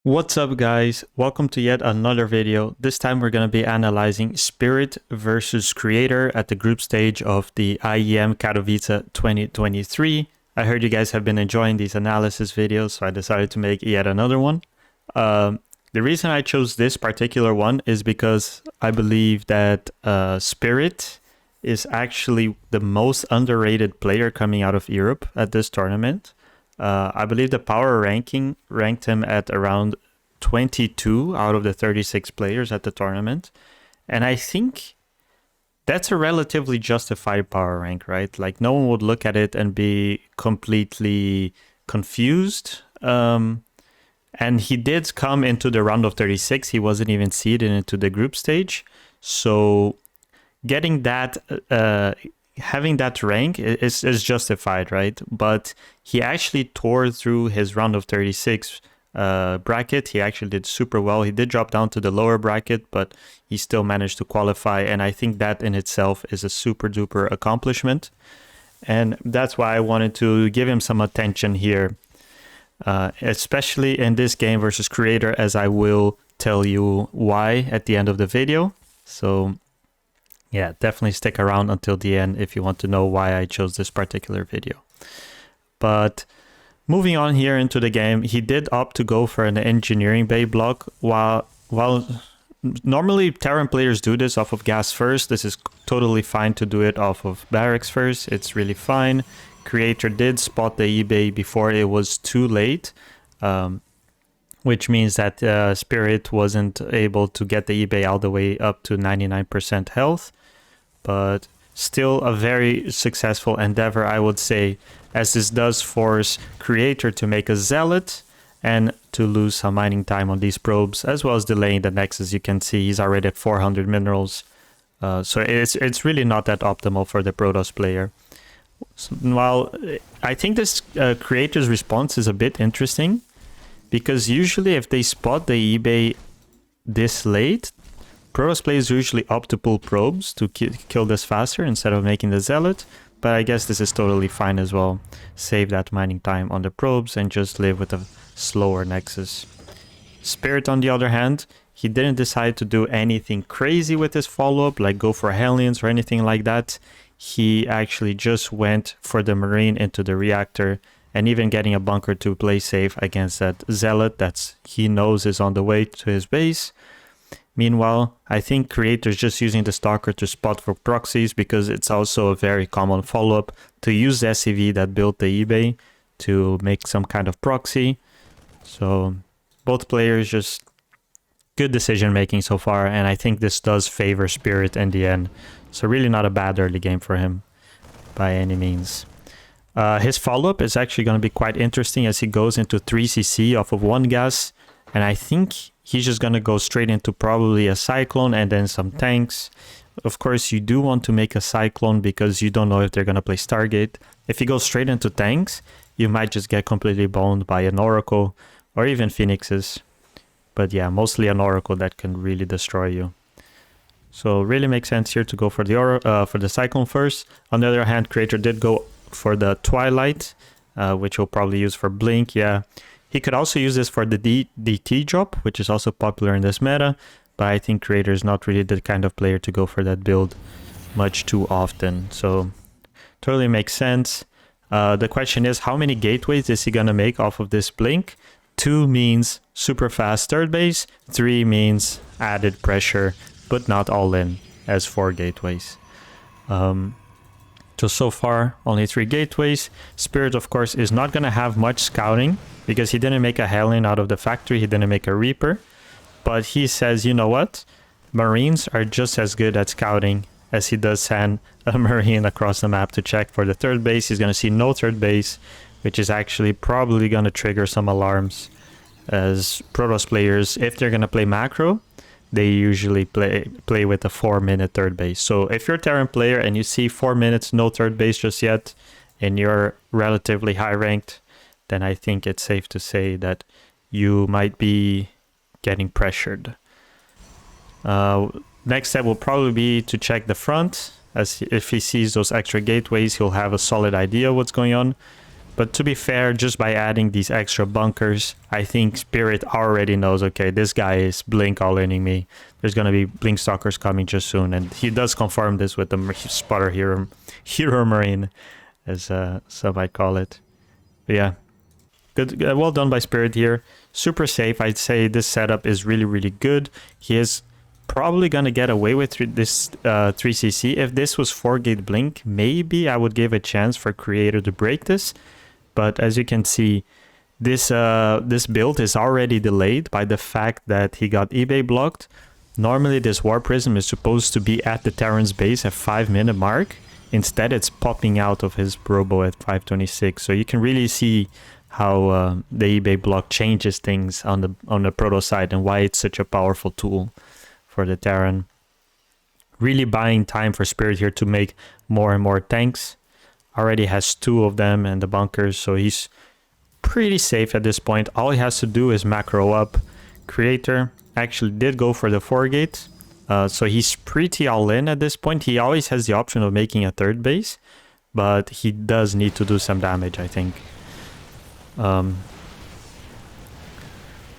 What's up guys, welcome to yet another video. This time we're going to be analyzing Spirit versus Creator at the group stage of the IEM Katowice 2023. I heard you guys have been enjoying these analysis videos, so I decided to make yet another one. The reason I chose this particular one is because I believe that Spirit is actually the most underrated player coming out of Europe at this tournament. I believe the power ranking ranked him at around 22 out of the 36 players at the tournament. And I think that's a relatively justified power rank, right? Like no one would look at it and be completely confused. And he did come into the round of 36. He wasn't even seeded into the group stage. So getting that... having that rank is justified, right? But he actually tore through his round of 36 bracket. He actually did super well. He did drop down to the lower bracket, but he still managed to qualify. And I think that in itself is a super duper accomplishment. And that's why I wanted to give him some attention here, especially in this game versus Creator, as I will tell you why at the end of the video. So yeah, definitely stick around until the end if you want to know why I chose this particular video. But moving on here into the game, he did opt to go for an engineering bay block. While normally Terran players do this off of gas first, this is totally fine to do it off of barracks first. It's really fine. Creator did spot the E-bay before it was too late, which means that Spirit wasn't able to get the E-bay all the way up to 99% health. But still a very successful endeavor, I would say, as this does force Creator to make a Zealot and to lose some mining time on these probes, as well as delaying the Nexus. You can see he's already at 400 minerals, so it's really not that optimal for the Protoss player. So, while I think this Creator's response is a bit interesting, because usually if they spot the eBay this late, Protoss players usually opt to pull probes to kill this faster instead of making the Zealot, but I guess this is totally fine as well. Save that mining time on the probes and just live with a slower Nexus. Spirit, on the other hand, he didn't decide to do anything crazy with his follow-up, like go for Hellions or anything like that. He actually just went for the Marine into the reactor, and even getting a bunker to play safe against that Zealot that he knows is on the way to his base. Meanwhile, I think Creator's just using the Stalker to spot for proxies, because it's also a very common follow-up to use the SCV that built the eBay to make some kind of proxy. So both players just good decision making so far, and I think this does favor Spirit in the end. So really not a bad early game for him by any means. His follow-up is actually going to be quite interesting as he goes into 3cc off of 1 gas, and I think he's just going to go straight into probably a Cyclone and then some tanks. Of course, you do want to make a Cyclone because you don't know if they're going to play Stargate. If you go straight into tanks, you might just get completely boned by an Oracle or even Phoenixes. But yeah, mostly an Oracle that can really destroy you. So really makes sense here to go for the Cyclone first. On the other hand, Creator did go for the Twilight, which he'll probably use for Blink. Yeah, he could also use this for the DT drop, which is also popular in this meta, but I think Creator is not really the kind of player to go for that build much too often, so totally makes sense. The question is, how many gateways is he gonna make off of this Blink? 2 means super fast third base, 3 means added pressure, but not all in, as 4 gateways. So far, only 3 gateways. Spirit, of course, is not going to have much scouting because he didn't make a Hellion out of the factory. He didn't make a Reaper. But he says, you know what? Marines are just as good at scouting as he does send a Marine across the map to check for the third base. He's going to see no third base, which is actually probably going to trigger some alarms, as Protoss players, if they're going to play macro, they usually play with a 4-minute third base. So if you're a Terran player and you see 4 minutes, no third base just yet, and you're relatively high ranked, then I think it's safe to say that you might be getting pressured. Next step will probably be to check the front, as if he sees those extra gateways, he'll have a solid idea what's going on. But to be fair, just by adding these extra bunkers, I think Spirit already knows, okay, this guy is blink all-inning me. There's going to be blink stalkers coming just soon. And he does confirm this with the spotter hero marine, as some might call it. But yeah, good, well done by Spirit here. Super safe. I'd say this setup is really, really good. He is probably going to get away with this 3cc. If this was 4-gate blink, maybe I would give a chance for Creator to break this. But as you can see, this build is already delayed by the fact that he got eBay blocked. Normally this War Prism is supposed to be at the Terran's base at 5-minute mark. Instead it's popping out of his Robo at 5:26. So you can really see how the eBay block changes things on the Proto side and why it's such a powerful tool for the Terran. Really buying time for Spirit here to make more and more tanks. Already has 2 of them and the bunkers, so he's pretty safe at this point. All he has to do is macro up. Creator actually did go for the 4-gate, so he's pretty all in at this point. He always has the option of making a 3rd base, but he does need to do some damage, I think.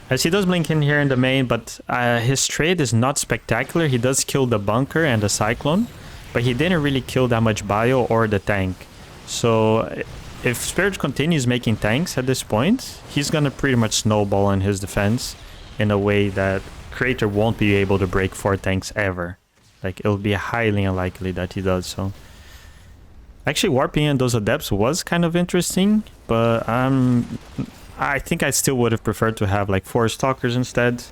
As he does blink in here in the main, but his trade is not spectacular. He does kill the bunker and the cyclone, but he didn't really kill that much bio or the tank. So if Spirit continues making tanks at this point, he's gonna pretty much snowball in his defense in a way that Creator won't be able to break 4 tanks ever. Like, it'll be highly unlikely that he does so. Actually, warping in those adepts was kind of interesting, but I think I still would have preferred to have like 4 stalkers instead.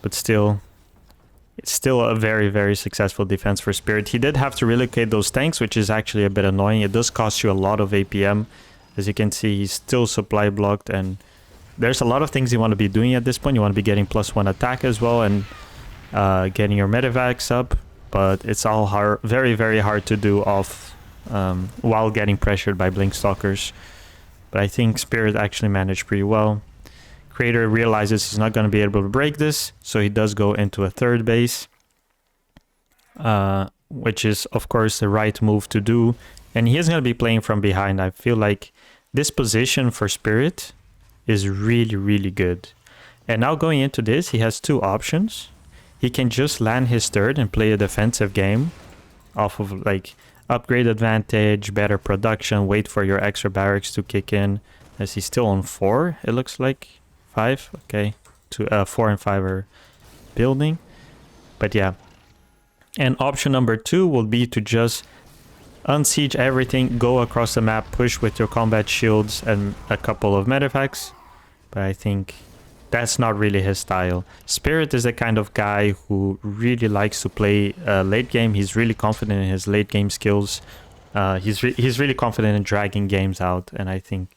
But still, it's still a very, very successful defense for Spirit. He did have to relocate those tanks, which is actually a bit annoying. It does cost you a lot of APM. As you can see, he's still supply blocked, and there's a lot of things you want to be doing at this point. You want to be getting +1 attack as well, and getting your medevacs up. But it's all hard, very, very hard to do off while getting pressured by blink stalkers. But I think Spirit actually managed pretty well. Creator realizes he's not going to be able to break this, so he does go into a 3rd base, which is of course the right move to do. And he is going to be playing from behind. I feel like this position for Spirit is really, really good. And now going into this, he has 2 options. He can just land his 3rd and play a defensive game off of like upgrade advantage, better production, wait for your extra barracks to kick in, as he's still on 4, it looks like. 5, okay. 4 and 5 are building. But yeah. And option number 2 will be to just unsiege everything, go across the map, push with your combat shields and a couple of medevacs. But I think that's not really his style. Spirit is the kind of guy who really likes to play late game. He's really confident in his late game skills. He's really confident in dragging games out, and I think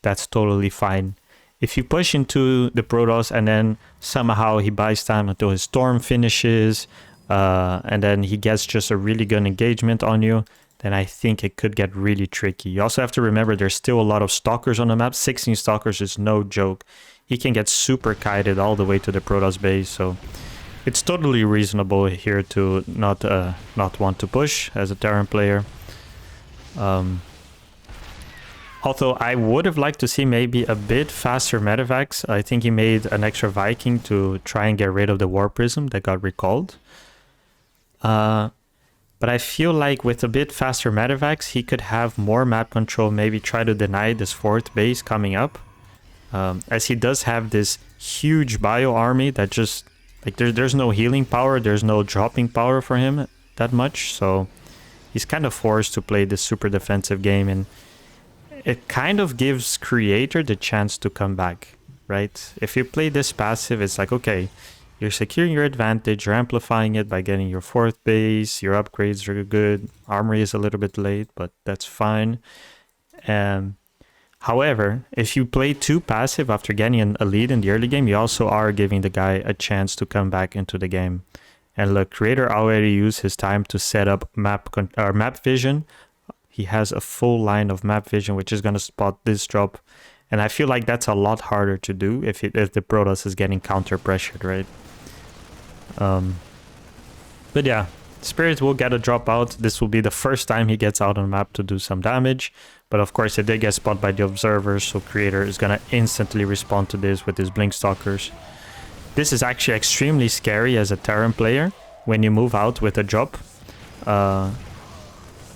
that's totally fine. If you push into the Protoss and then somehow he buys time until his storm finishes, and then he gets just a really good engagement on you, then I think it could get really tricky. You also have to remember there's still a lot of stalkers on the map. 16 stalkers is no joke. He can get super kited all the way to the Protoss base, so it's totally reasonable here to not want to push as a Terran player. Although I would have liked to see maybe a bit faster medevacs. I think he made an extra Viking to try and get rid of the War Prism that got recalled. But I feel like with a bit faster medevacs, he could have more map control, maybe try to deny this 4th base coming up. As he does have this huge bio army that just, like, there's no healing power, there's no dropping power for him that much, so he's kind of forced to play this super defensive game, and it kind of gives Creator the chance to come back, right? If you play this passive, it's like, okay, you're securing your advantage, you're amplifying it by getting your 4th base, your upgrades are good, armory is a little bit late, but that's fine. However, if you play too passive after getting a lead in the early game, you also are giving the guy a chance to come back into the game. And look, Creator already used his time to set up map vision. He has a full line of map vision, which is going to spot this drop. And I feel like that's a lot harder to do if the Protoss is getting counter pressured, right? But yeah, Spirit will get a drop out. This will be the first time he gets out on the map to do some damage. But of course it did get spotted by the observers, so Creator is gonna instantly respond to this with his Blink Stalkers. This is actually extremely scary as a Terran player when you move out with a drop.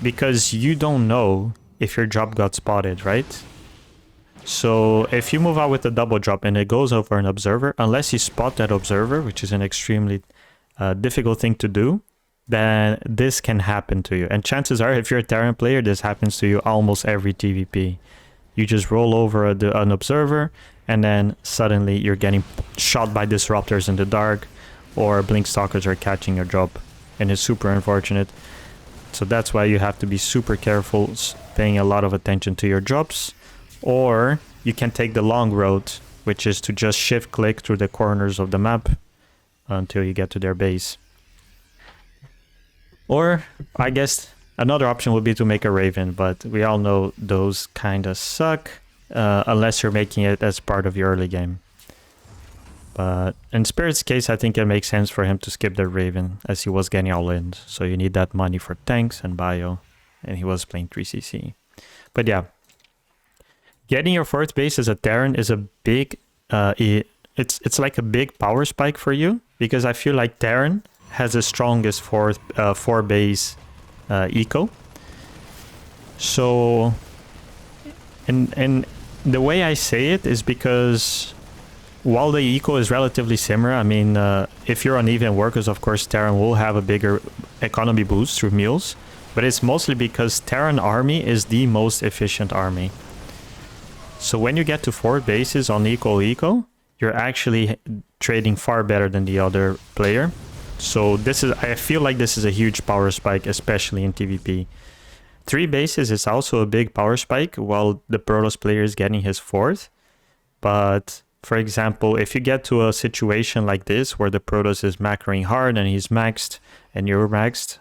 Because you don't know if your drop got spotted, right? So if you move out with a double drop and it goes over an observer, unless you spot that observer, which is an extremely difficult thing to do, then this can happen to you. And chances are, if you're a Terran player, this happens to you almost every TVP. You just roll over an observer, and then suddenly you're getting shot by disruptors in the dark, or Blink Stalkers are catching your drop, and it's super unfortunate. So that's why you have to be super careful, paying a lot of attention to your drops. Or you can take the long road, which is to just shift click through the corners of the map until you get to their base. Or I guess another option would be to make a Raven, but we all know those kind of suck unless you're making it as part of your early game. But in Spirit's case, I think it makes sense for him to skip the Raven as he was getting all in. So you need that money for tanks and bio, and he was playing 3CC. But yeah, getting your fourth base as a Terran is a big, it's like a big power spike for you, because I feel like Terran has the strongest four base eco. So, and the way I say it is because while the eco is relatively similar, I mean, if you're on even workers, of course, Terran will have a bigger economy boost through meals, but it's mostly because Terran army is the most efficient army. So when you get to 4 bases on eco, you're actually trading far better than the other player. So this is, I feel like this is a huge power spike, especially in TVP. 3 bases is also a big power spike, while the Protoss player is getting his 4th. But for example, if you get to a situation like this where the Protoss is macroing hard and he's maxed and you're maxed,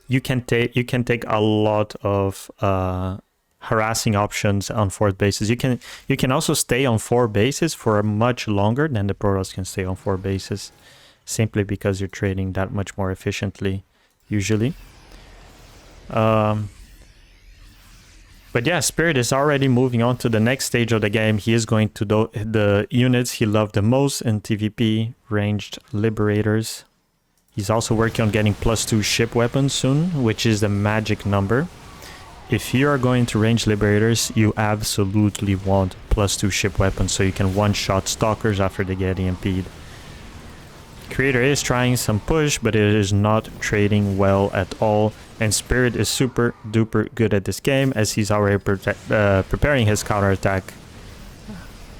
you can take a lot of harassing options on 4th bases. You can also stay on 4 bases for much longer than the Protoss can stay on 4 bases, simply because you're trading that much more efficiently usually. But yeah, Spirit is already moving on to the next stage of the game. He is going to the units he loved the most in TVP, ranged liberators. He's also working on getting +2 ship weapons soon, which is the magic number. If you are going to range liberators, you absolutely want +2 ship weapons so you can one-shot stalkers after they get EMP'd. Creator is trying some push, but it is not trading well at all. And Spirit is super duper good at this game, as he's already preparing his counterattack,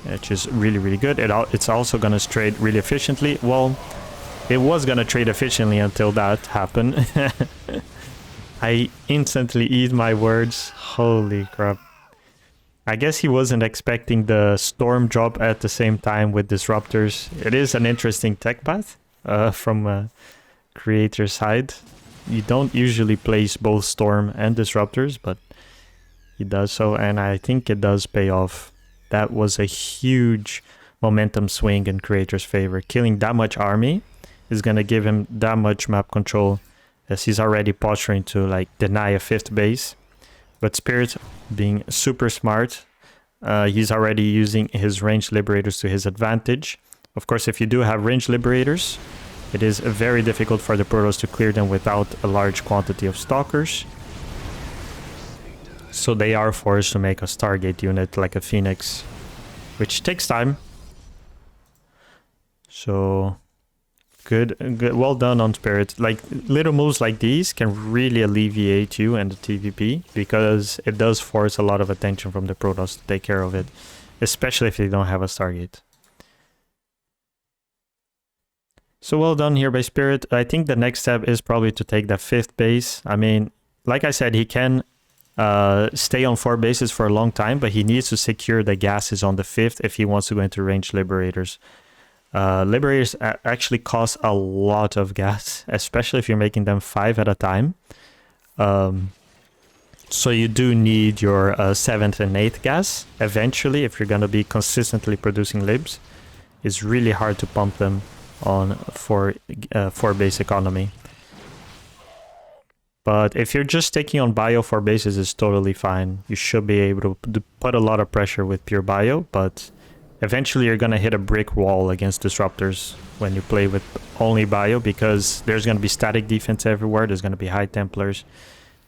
which is really good. It's also going to trade really efficiently. Well, it was going to trade efficiently until that happened. I instantly eat my words. Holy crap. I guess he wasn't expecting the storm drop at the same time with disruptors. It is an interesting tech path from a creator side. You don't usually place both storm and disruptors, but he does so, and I think it does pay off. That was a huge momentum swing in creator's favor. Killing that much army is going to give him that much map control, as he's already posturing to like deny a 5th base. But Spirit, being super smart, he's already using his ranged liberators to his advantage. Of course, if you do have ranged liberators, it is very difficult for the Protoss to clear them without a large quantity of stalkers. So they are forced to make a Stargate unit like a Phoenix, which takes time. So good, well done on Spirit. Like, little moves like these can really alleviate you and the TVP, because it does force a lot of attention from the Protoss to take care of it, especially if they don't have a Stargate. So well done here by Spirit. I think the next step is probably to take that 5th base. I mean, like I said, he can stay on 4 bases for a long time, but he needs to secure the gases on the 5th if he wants to go into range liberators. Liberators actually cost a lot of gas, especially if you're making them 5 at a time. So you do need your 7th and 8th gas eventually if you're going to be consistently producing libs. It's really hard to pump them on for 4 base economy. But if you're just taking on bio 4 bases, it's totally fine. You should be able to put a lot of pressure with pure bio, but eventually you're going to hit a brick wall against disruptors when you play with only bio, because there's going to be static defense everywhere. There's going to be high templars.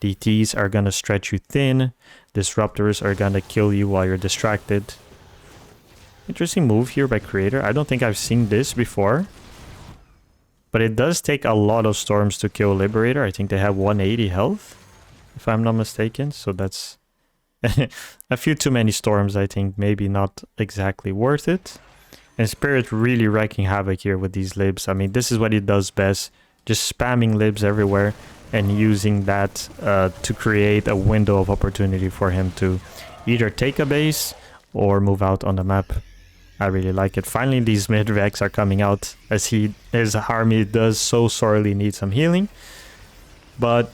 DTs are going to stretch you thin. Disruptors are going to kill you while you're distracted. Interesting move here by Creator. I don't think I've seen this before. But it does take a lot of storms to kill Liberator. I think they have 180 health, if I'm not mistaken. So that's a few too many storms, I think. Maybe not exactly worth it. And Spirit really wreaking havoc here with these libs. I mean, this is what he does best. Just spamming libs everywhere and using that to create a window of opportunity for him to either take a base or move out on the map. I really like it. Finally, these mid-Vex are coming out as his army does so sorely need some healing. But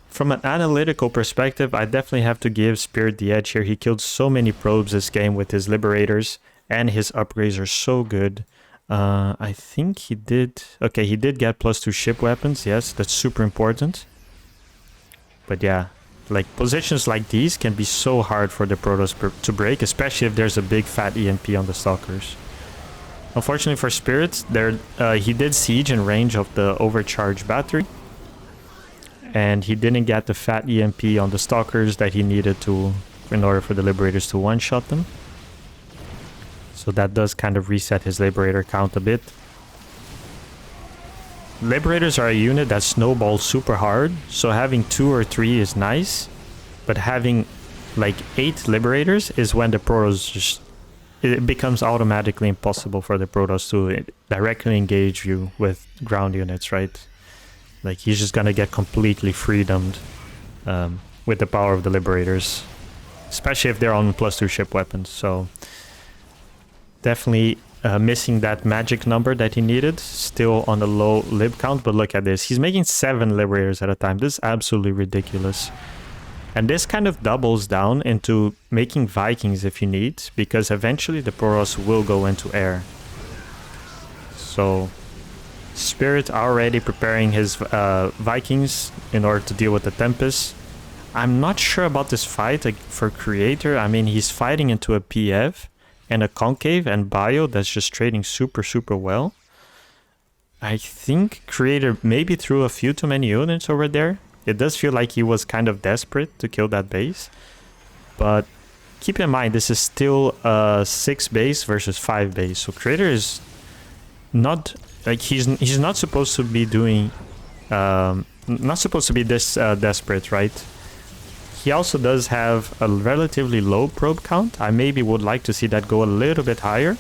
from an analytical perspective, I definitely have to give Spirit the edge here. He killed so many probes this game with his Liberators, and his upgrades are so good. I think he did... Okay, he did get +2 ship weapons. Yes, that's super important. But yeah, like positions like these can be so hard for the Protoss to break, especially if there's a big fat EMP on the Stalkers. Unfortunately for Spirit, he did siege in range of the overcharged battery, and he didn't get the fat EMP on the Stalkers that he needed to in order for the Liberators to one-shot them. So that does kind of reset his Liberator count a bit. Liberators are a unit that snowballs super hard, so having 2 or 3 is nice, but having like 8 Liberators is when the Protoss just... It becomes automatically impossible for the Protoss to directly engage you with ground units, right? Like, he's just gonna get completely freedomed with the power of the Liberators, especially if they're on +2 ship weapons. So definitely missing that magic number that he needed, still on a low lib count. But look at this, he's making 7 Liberators at a time. This is absolutely ridiculous. And this kind of doubles down into making Vikings if you need, because eventually the Protoss will go into air. So Spirit already preparing his Vikings in order to deal with the Tempest. I'm not sure about this fight for Creator. I mean, he's fighting into a PF and a Concave and Bio that's just trading super well. I think Creator maybe threw a few too many units over there. It does feel like he was kind of desperate to kill that base. But keep in mind, this is still 6 base versus 5 base. So Creator is not... Like, he's not supposed to be doing... not supposed to be this desperate, right? He also does have a relatively low probe count. I maybe would like to see that go a little bit higher.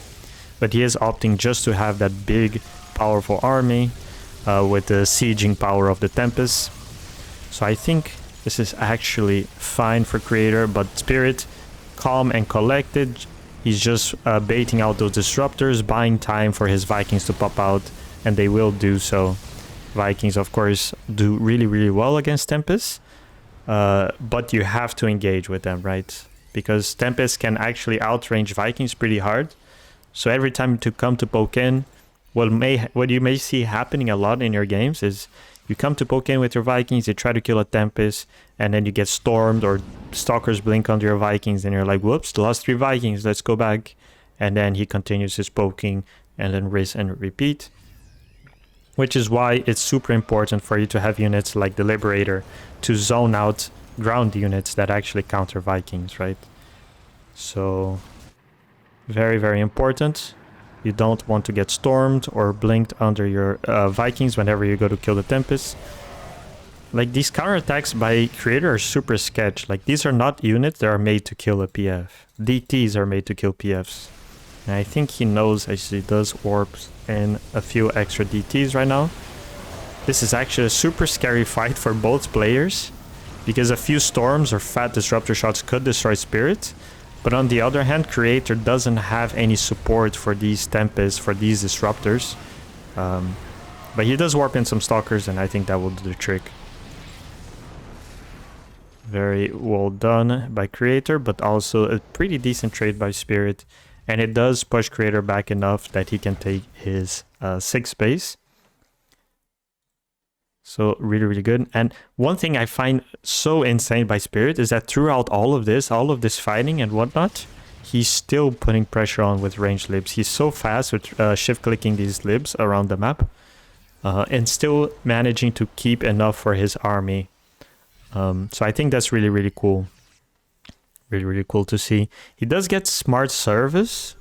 But he is opting just to have that big, powerful army with the sieging power of the Tempest. So I think this is actually fine for Creator, but Spirit, calm and collected. He's just baiting out those disruptors, buying time for his Vikings to pop out, and they will do so. Vikings, of course, do really well against Tempest, but you have to engage with them, right? Because Tempest can actually outrange Vikings pretty hard. So every time to come to poke in, what you may see happening a lot in your games is you come to poke in with your Vikings, you try to kill a Tempest, and then you get stormed or Stalkers blink onto your Vikings, and you're like, whoops, lost 3 Vikings, let's go back. And then he continues his poking, and then rinse and repeat. Which is why it's super important for you to have units like the Liberator to zone out ground units that actually counter Vikings, right? So, very important. You don't want to get stormed or blinked under your Vikings whenever you go to kill the Tempest. Like, these counterattacks by Creator are super sketch. Like, these are not units that are made to kill a PF. DTs are made to kill PFs. And I think he knows, as he does warps in a few extra DTs right now. This is actually a super scary fight for both players, because a few storms or fat disruptor shots could destroy Spirit. But on the other hand, Creator doesn't have any support for these Tempests, for these disruptors. But he does warp in some Stalkers, and I think that will do the trick. Very well done by Creator, but also a pretty decent trade by Spirit. And it does push Creator back enough that he can take his 6th base. So really, really good. And one thing I find so insane by Spirit is that throughout all of this fighting and whatnot, he's still putting pressure on with ranged libs. He's so fast with shift clicking these libs around the map, and still managing to keep enough for his army. So I think that's really, really cool. Really, really cool to see. He does get smart service,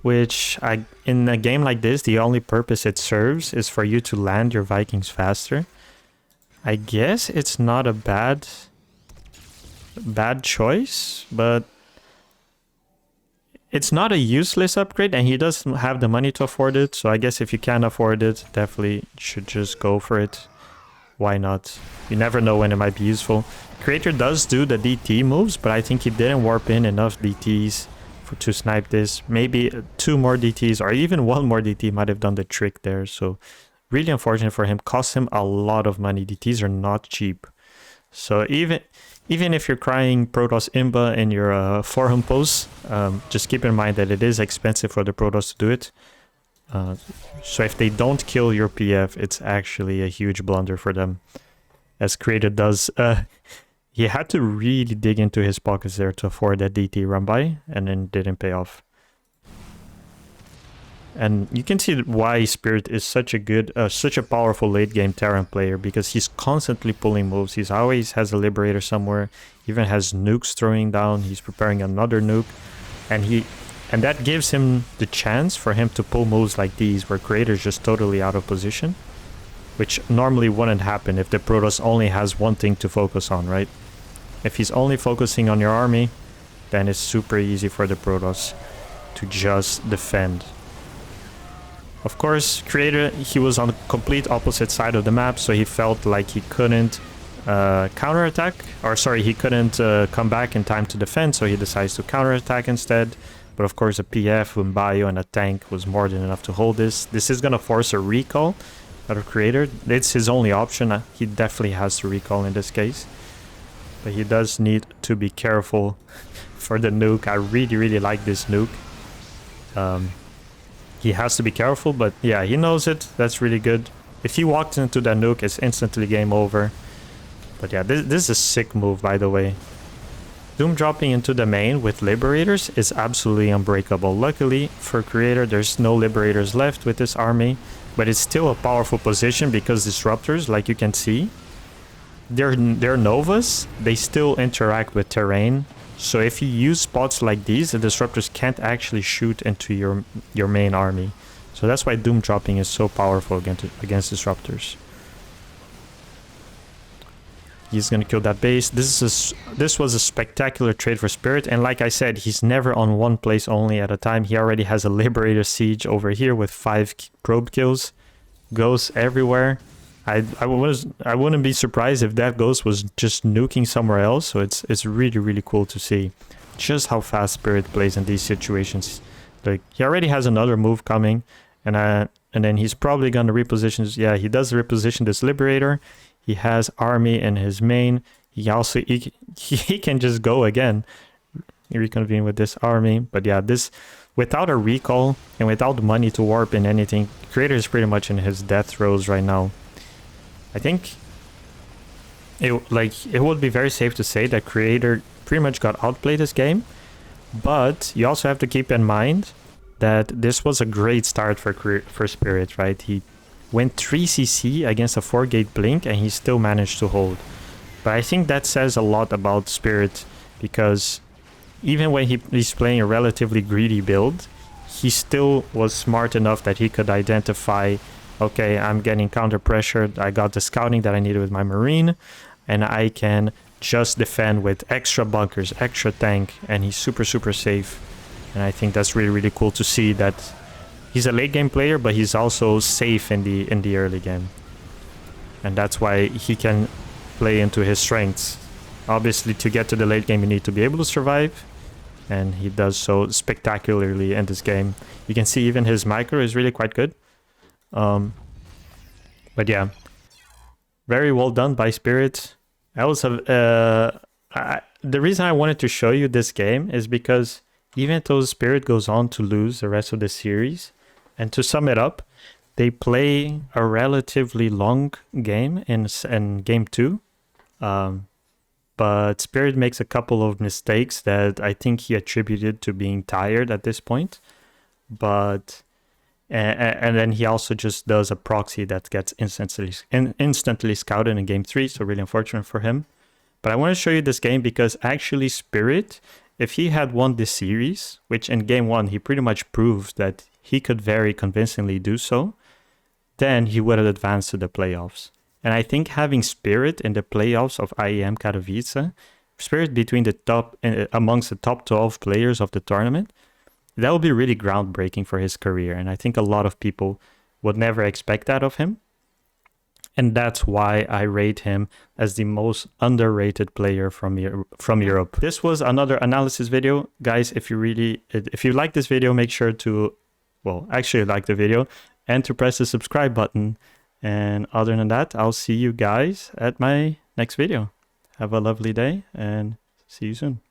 which in a game like this, the only purpose it serves is for you to land your Vikings faster. I guess it's not a bad choice, but it's not a useless upgrade, and he doesn't have the money to afford it. So I guess if you can afford it, definitely should just go for it. Why not? You never know when it might be useful. Creator does do the DT moves, but I think he didn't warp in enough DTs to snipe this. Maybe 2 more DTs or even 1 more DT might have done the trick there. So really unfortunate for him. Cost him a lot of money. DTs are not cheap. So even if you're crying Protoss Imba in your forum posts, just keep in mind that it is expensive for the Protoss to do it. So if they don't kill your PF, it's actually a huge blunder for them. As Creator does, he had to really dig into his pockets there to afford that DT run by, and then didn't pay off. And you can see why Spirit is such a powerful late game Terran player, because he's constantly pulling moves. He's always has a Liberator somewhere, even has nukes throwing down. He's preparing another nuke, and that gives him the chance for him to pull moves like these, where Creator's just totally out of position, which normally wouldn't happen if the Protoss only has one thing to focus on, right? If he's only focusing on your army, then it's super easy for the Protoss to just defend. Of course, Creator, he was on the complete opposite side of the map, so he felt like he couldn't counterattack, or sorry, he couldn't come back in time to defend, so he decides to counterattack instead. But of course, a PF, Wimbayo, and a tank was more than enough to hold this. This is going to force a recall out of Creator. It's his only option. He definitely has to recall in this case. But he does need to be careful for the nuke. I really, really like this nuke. He has to be careful, but yeah, he knows it. That's really good. If he walked into that nuke, it's instantly game over. But yeah, this is a sick move, by the way. Doom dropping into the main with Liberators is absolutely unbreakable. Luckily for Creator, there's no Liberators left with this army, but it's still a powerful position because Disruptors, like you can see, they're Novas. They still interact with terrain. So if you use spots like these, the Disruptors can't actually shoot into your main army. So that's why Doom dropping is so powerful against Disruptors. He's gonna kill that base. This was a spectacular trade for Spirit, and like I said, he's never on one place only at a time. He already has a Liberator siege over here with 5 probe kills. Ghosts everywhere. I wouldn't be surprised if that ghost was just nuking somewhere else. So it's really, really cool to see just how fast Spirit plays in these situations. Like, he already has another move coming, and then he's probably gonna reposition. Yeah, he does reposition this Liberator. He has army in his main. He also he can just go again, reconvene with this army. But yeah, this without a recall and without money to warp in anything, Creator is pretty much in his death throes right now. I think it would be very safe to say that Creator pretty much got outplayed this game, but you also have to keep in mind that this was a great start for Spirit, right? He went 3 CC against a 4-gate blink and he still managed to hold. But I think that says a lot about Spirit, because even when he's playing a relatively greedy build, he still was smart enough that he could identify, okay, I'm getting counter pressured, I got the scouting that I needed with my Marine, and I can just defend with extra bunkers, extra tank, and he's super, super safe. And I think that's really, really cool to see that he's a late game player, but he's also safe in the early game. And that's why he can play into his strengths. Obviously, to get to the late game, you need to be able to survive, and he does so spectacularly in this game. You can see even his micro is really quite good. But yeah, very well done by Spirit. The reason I wanted to show you this game is because even though Spirit goes on to lose the rest of the series, and to sum it up, they play a relatively long game in game 2. But Spirit makes a couple of mistakes that I think he attributed to being tired at this point. But and then he also just does a proxy that gets instantly scouted in game 3, so really unfortunate for him. But I want to show you this game because actually Spirit, if he had won this series, which in game 1 he pretty much proved that he could very convincingly do so, then he would have advanced to the playoffs. And I think having Spirit in the playoffs of IEM Katowice, Spirit between the top, amongst the top 12 players of the tournament, that will be really groundbreaking for his career. And I think a lot of people would never expect that of him. And that's why I rate him as the most underrated player from Europe. This was another analysis video. Guys, if you like this video, make sure to, well, actually like the video and to press the subscribe button. And other than that, I'll see you guys at my next video. Have a lovely day and see you soon.